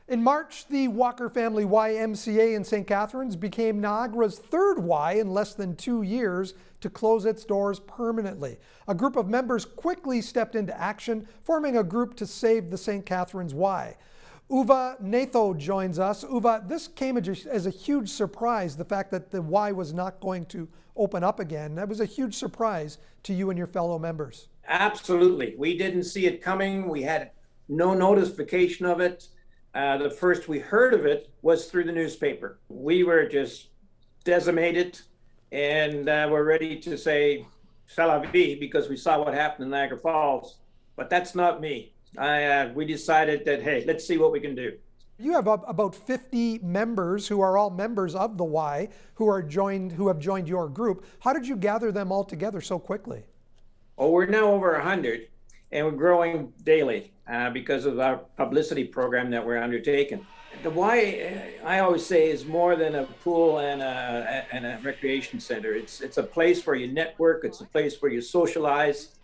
In March, the Walker Family YMCA in St. Catharines became Niagara's third Y in less than 2 years to close its doors permanently. A group of members quickly stepped into action, forming a group to save the St. Catharines Y. Uwe Natho joins us. Uwe, this came as a huge surprise, the fact that the Y was not going to open up again. That was a huge surprise to you and your fellow members. Absolutely. We didn't see it coming. We had no notification of it. The first we heard of it was through the newspaper. We were just decimated, and we're ready to say c'est la vie because we saw what happened in Niagara Falls. But that's not me. We decided that, hey, let's see what we can do. You have about 50 members who are all members of the Y who have joined your group. How did you gather them all together so quickly? Oh, we're now over 100, and we're growing daily because of our publicity program that we're undertaking. The Y, I always say, is more than a pool and a recreation center. It's a place where you network. It's a place where you socialize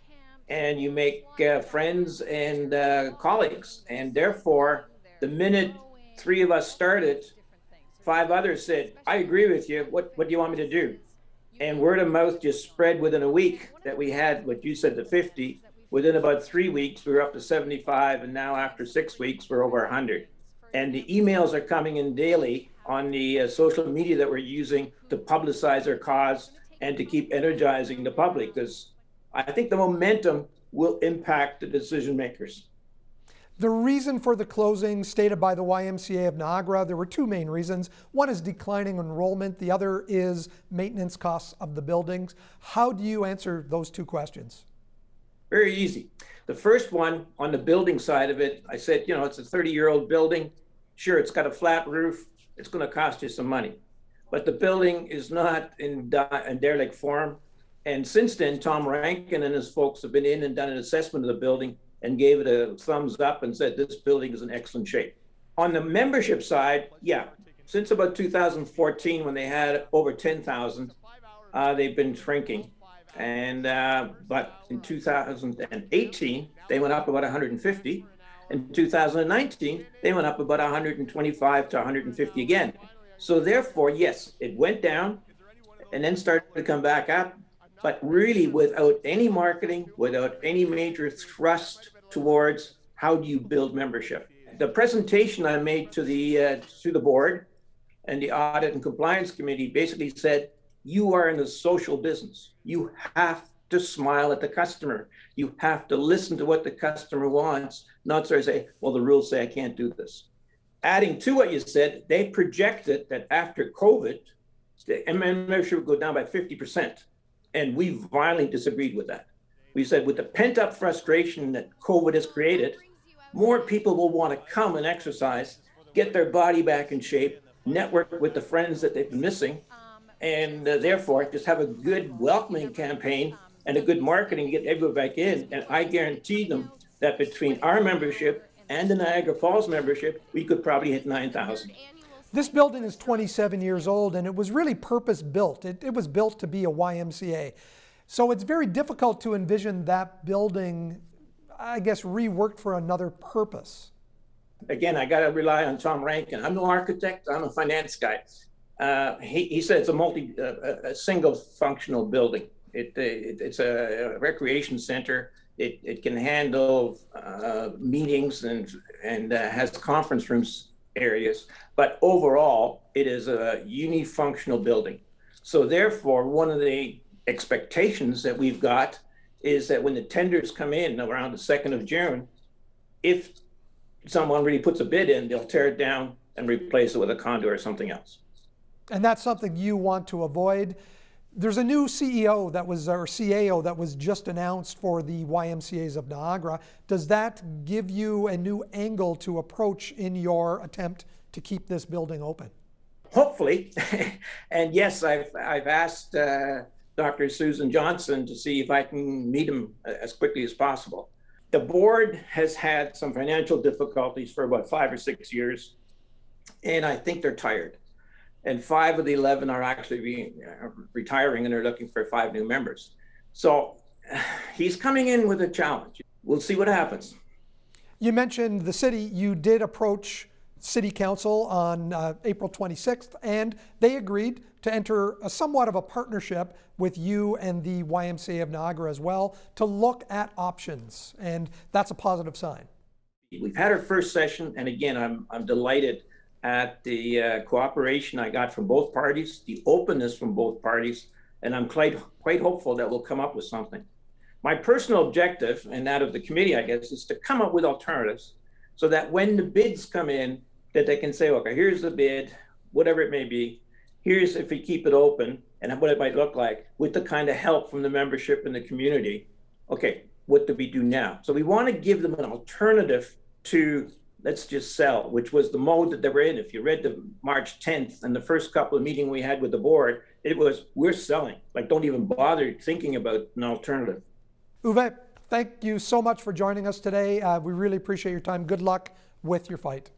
and you make friends and colleagues. And therefore, the minute 3 of us started, 5 others said, I agree with you. What do you want me to do? And word of mouth just spread within a week that we had what you said, the 50. Within about 3 weeks, we were up to 75. And now after 6 weeks, we're over 100. And the emails are coming in daily on the social media that we're using to publicize our cause and to keep energizing the public, because I think the momentum will impact the decision makers. The reason for the closing stated by the YMCA of Niagara, there were 2 main reasons. One is declining enrollment. The other is maintenance costs of the buildings. How do you answer those 2 questions? Very easy. The first one, on the building side of it, I said, it's a 30-year-old building. Sure, it's got a flat roof. It's going to cost you some money. But the building is not in derelict form. And since then, Tom Rankin and his folks have been in and done an assessment of the building and gave it a thumbs up and said this building is in excellent shape. On the membership side, yeah, since about 2014, when they had over 10,000, they've been shrinking. And but in 2018, they went up about 150. In 2019, they went up about 125 to 150 again. So therefore, yes, it went down and then started to come back up, but really without any marketing, without any major thrust towards how do you build membership. The presentation I made to the board and the audit and compliance committee basically said, you are in the social business. You have to smile at the customer. You have to listen to what the customer wants, not sort of say, well, the rules say I can't do this. Adding to what you said, they projected that after COVID, the membership would go down by 50%. And we violently disagreed with that. We said with the pent-up frustration that COVID has created, more people will want to come and exercise, get their body back in shape, network with the friends that they've been missing, and therefore just have a good welcoming campaign and a good marketing to get everyone back in. And I guarantee them that between our membership and the Niagara Falls membership, we could probably hit 9,000. This building is 27 years old, and it was really purpose-built. It was built to be a YMCA. So it's very difficult to envision that building, I guess, reworked for another purpose. Again, I got to rely on Tom Rankin. I'm no architect, I'm a finance guy. He said it's a single functional building. It's a recreation center. It can handle meetings and has conference rooms areas, but overall it is a unifunctional building. So therefore, one of the expectations that we've got is that when the tenders come in around the 2nd of June, if someone really puts a bid in, they'll tear it down and replace it with a condo or something else. And that's something you want to avoid. There's a new CAO that was just announced for the YMCAs of Niagara. Does that give you a new angle to approach in your attempt to keep this building open? Hopefully. And yes, I've asked Dr. Susan Johnson to see if I can meet him as quickly as possible. The board has had some financial difficulties for about 5 or 6 years, and I think they're tired. And 5 of the 11 are actually retiring, and they're looking for 5 new members. So he's coming in with a challenge. We'll see what happens. You mentioned the city. You did approach City Council on April 26th, and they agreed to enter a somewhat of a partnership with you and the YMCA of Niagara as well to look at options, and that's a positive sign. We've had our first session, and again, I'm delighted at the cooperation I got from both parties, the openness from both parties, and I'm quite hopeful that we'll come up with something. My personal objective, and that of the committee, I guess, is to come up with alternatives so that when the bids come in, that they can say, okay, here's the bid, whatever it may be, here's if we keep it open and what it might look like with the kind of help from the membership and the community. Okay, what do we do now? So we want to give them an alternative to let's just sell, which was the mode that they were in. If you read the March 10th and the first couple of meetings we had with the board, it was, we're selling, like don't even bother thinking about an alternative. Uwe, thank you so much for joining us today. We really appreciate your time. Good luck with your fight.